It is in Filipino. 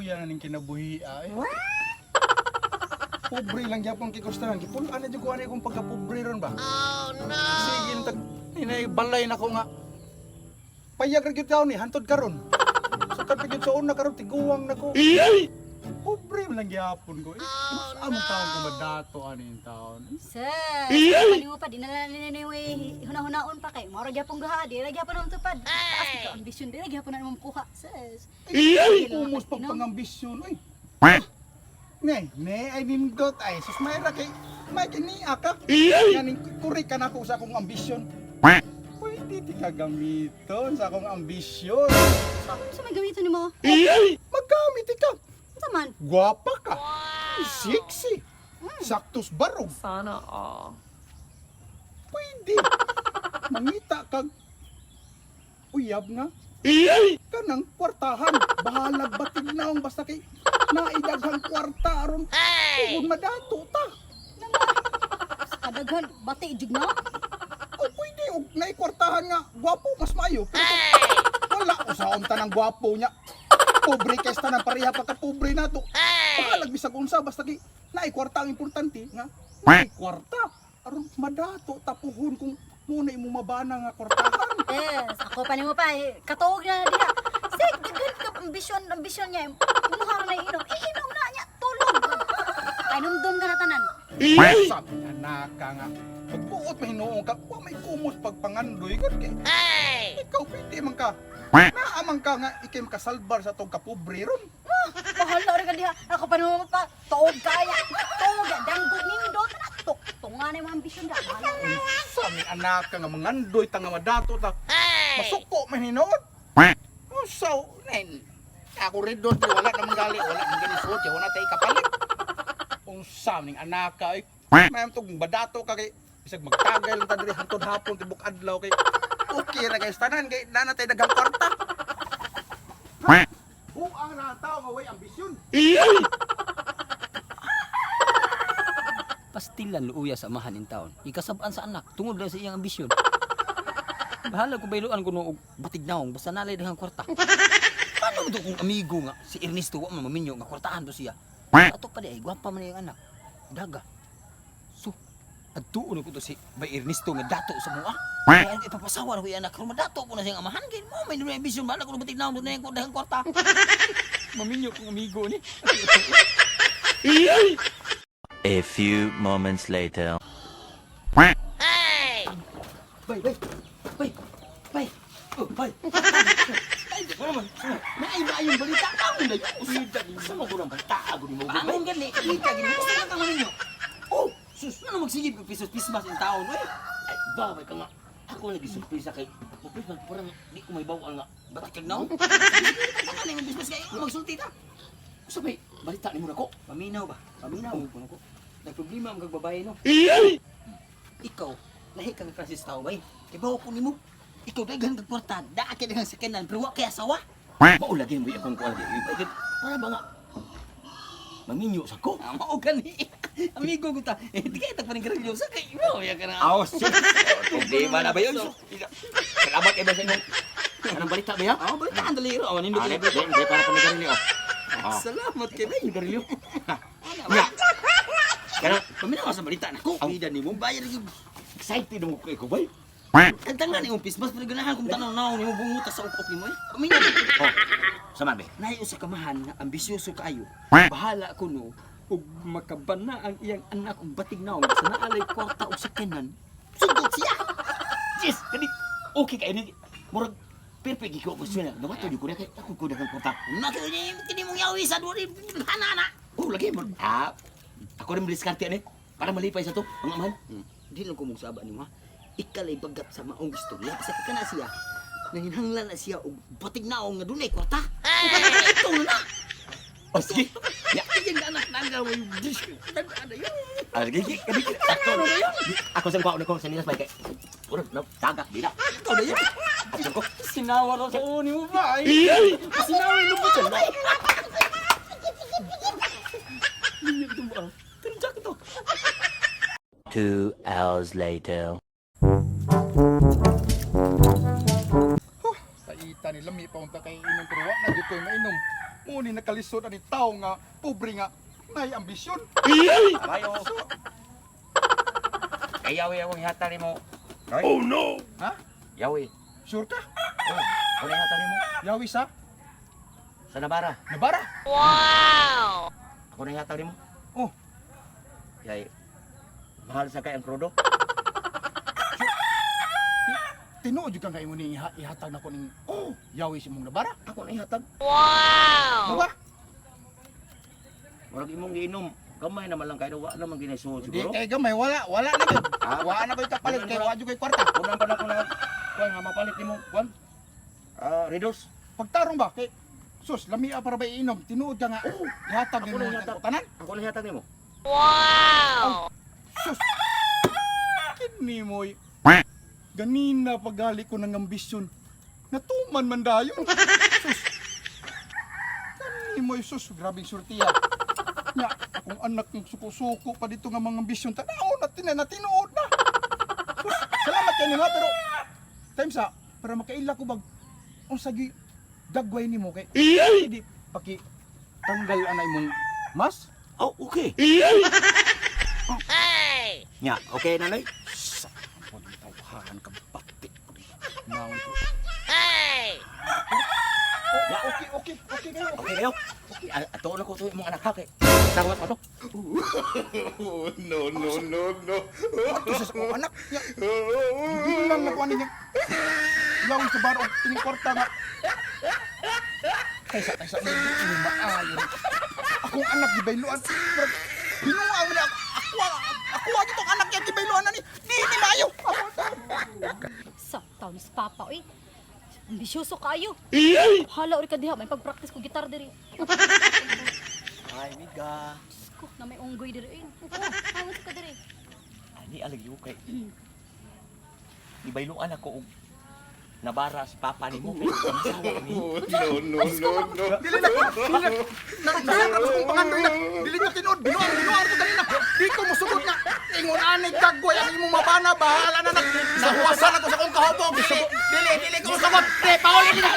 luya na ning kinabuhi ay. Pobre lang gyapon kikustahan. Gipulaan na jud ko ani kung pagka-pobre ron ba. Oh no. Sige tag inay balay na ko nga. Payag ra gyud taon ni hantod karon. So kapag gyud sa una karon tiguwang nako. Pobre lang gyapon ko. Among taon ko madato aning taon. Sus, paliw pa dinala ni hunahunaon pa kay mao ra gyapon gaha di ra gyapon ang tupad. Taas ka ambisyon di ra gyapon na mo kuha. Sus. Umos pag pangambisyon. Ay. Ne, ay nindot ay sus mayra kay may kini aka. Yaning kuri ka na ko sa akong ambisyon. Pwede ti ka gamiton sa akong ambisyon. Sa may gamiton nimo? Maggamit ikaw. Unsa man? Gwapa ka. Sexy. Saktos barog. Sana all. Pwede. Mangita kag uyab nga. Kanang kwartahan. Bahalag batig naong basta kay naidaghang kwarta aron. Kung madato ta. Kadaghan bati jud na. O pwede og naikwartahan nga gwapo mas maayo. Pero kung wala usaon ta ng gwapo niya. Pobre kay ta ng pareha pa ka pobre nato. Bahalag bisag unsa basta kay naikwarta ang importante nga. Naikwarta aron madato tapuhon kung muna imo mabana nga kwartahan. Yes, ako pa nimo pa katuog na diha. Sig daghan ka ambisyon niya. Imuhar na inom. Iinom na niya tulog. Ay numdum ka na tanan. Sabi na naka nga. Pagbuot mahinuong ka, wa may kumos pagpangandoy gud kay. Ikaw pwede man ka. Naamang ka nga ikay makasalbar sa tong kapobre ron. Bahala ra ka diha. Ako pa nimo pa tuog kaya. Tuog danggog nindot na tuk. Tunga na yung ambisyon da. Sabi anak ka nga mangandoy ta nga madato ta. Masuko mahinuon. So, nen. Ako rin doon, wala namang gali, wala namang ginisot, wala tayo kapalit. Kung ning anak ka, ay, mayroon itong badato ka kay, bisag magtagay lang tadiri, hantod hapon, tibok adlaw kay, okay na guys, tanan kay, nana tayo daghang kwarta. Ang natao nga way ambisyon. Pastilan luuya sa amahan in taon. Ikasabaan sa anak, tungod lang sa iyang ambisyon. Bahala ko bailuan ko no batig naong basta nalay daghang kwarta. Paano ito kung amigo nga si Ernesto wa man maminyo nga kwartahan to siya. Ato pa di ay gwapa man iyang anak. Daga. So, adtuon ko to si Bay Ernesto nga dato sa mua. Kaya ipapasawa ko iyang anak kung madato ko na siyang amahan kay mo may nuray ambisyon bala ko batig naong doon na daghang kwarta. Maminyo kong amigo ni. A few moments later. Bay. Oh, bay. Ay, ano man? Naayong balita ka mo na yun. Usida din sa mga kurang balita. Ako ni mo. Ang gali. Ika, gini. Gusto lang ka ninyo. Oh, sus. Ano magsigib ng pisos-pismas yung taon? Ay, babay ka nga. Ako nag-isurpresa kay Pupis. Parang di ko may bawal nga. Batakag na ako. Ano yung business kayo? Magsulti ta. Gusto ba, balita ni mo na ko? Paminaw ba? Paminaw. Ko. Nagproblema ang kagbabae, no? Ikaw, lahi kang Francis tao ba? Ibaw ko ni mo. Ikaw daghan kag kwarta, daaki daghang sakinan, pero wa kay asawa. Maulagin mo akong kuwaldi. Para ba nga maminyo sa ko? Mao gani. Amigo ko ta. Di kay ta paninggarilyo sa kay mo ya kana. Aos. Problema na ba yun? Salamat kay ba sa inyo. Anong balita ba yan? Balita ang daliro. Nindot ko. Hindi para paninggarilyo. Salamat kay ba yung garilyo. Ya. Kana paminaw sa balita na ko. Ida ni mo bayar gyud. Excited mo kay ko bay. Kantang ni umpis mas ganahan kung tanaw-naw ni mo bunguta sa ukok ni mo. Paminaw. Oh. Sama be. Nayo sa kamahan na ambisyoso kaayo. Bahala ko no ug makabana ang iyang anak ug batig naong sa naalay kwarta ug sakinan. Sugod siya. Yes, kani okay kay ni murag perfect ikaw ko siya. Dapat to ko na kay ako ko dagang kwarta. Nakini kini mong yawi sa duri hanana. Oh lagi mo. Ako rin bliskarte ni para malipay sa to ang amahan. Di lang ko magsaba ni mo. Ikalay bagat sa maong istorya sa kana siya. Nanginhanglan na siya og batig naong nga dunay kwarta. Ito na. O sige. Ya, yung anak nanggaw mo yung dish. Tandaan na yun. Sige. Ako sa kwao na ko sa nilas may kay. Puro, tagak, bila. Ikaw na yun. Action ko. Sinawa na sa uni mo ba? Sinawa yung lupot yan. Linyag ito ba? Tinjak ito. 2 hours later. Taita nila may paunta kay inom pero wa na gyud koy mainom. Muni nakalisod ani tao nga pobre nga may ambisyon. Bayo. Ay, yawi akong ihatan ni mo. Oh no! Ha? Yawi. Sure ka? Oh, ano ihatan ni mo? Yawi sa Sa Nabara. Nabara. Ako na ihatan ni mo. Oh, Yay. Mahal sa kay ang krudo. tinuod jud ka nga imo ni ihatag nako ning yawi si mong Nabara. Ako na ihatag. Ano ba? Murag imong giinom. Gamay naman lang kayo. Wa naman ginasuod Di siguro. kay gamay wala na gyud. Wala na koy kapalit kay wa jud kay kwarta. Kunan pa na ko na. Kuan nga mapalit nimo. Kuan. Redos. Pagtarong ba kay sus lamia para ba iinom? Tinuod ka nga ihatag Ako nimo na ang ihatag. tanan. Ako na ihatag nimo. Sus. Kini moy. Ganina pagali ko ng ambisyon. Natuman man dayon. Sus. Kani moy sus grabing surtiya. Nya akong anak ng suko-suko pa dito nga mga ambisyon tanaw na tinuod na. Sus, salamat kay nimo pero time sa para makaila ko bag unsa gi dagway nimo kay di paki tanggal anay mong mas. Oh, okay. Nya, okay nanay? Sa mo di tawharan ka bakti. Naon ko. Ya. Okay kayo. Okay kayo? Okay, ato na ko to yung mga anak ha kay. Sarwat ato. Sus ko anak. Ya. Bilang na ko ani niya. Yaw sa baro tining kwarta nga. Kaysa ini maayon. Akong anak di bayluan. Binuang mo na ako dito ang anak yan di bayluan na ni. Di maayo. Sa taon ni Papa, oy. Ambisyoso kayo. Hala, uri ka diha. May pag-practice ko gitar diri. Ay, miga. Diyos ko, na may unggoy diri. Oo, hawas ka diri. Ani alagyo kay. Ibayluan ako og Nabara si Papa nimo. Dili na. Nasarap akong pangandoy na. Dili na tinuod. Binuang ko kanina. Di ko musugod na. Ingon anay kagway ang imong mabana. Bahala na na. Nahuwasan ako sa kong kahubog. Dili ko musugod. Pauli na.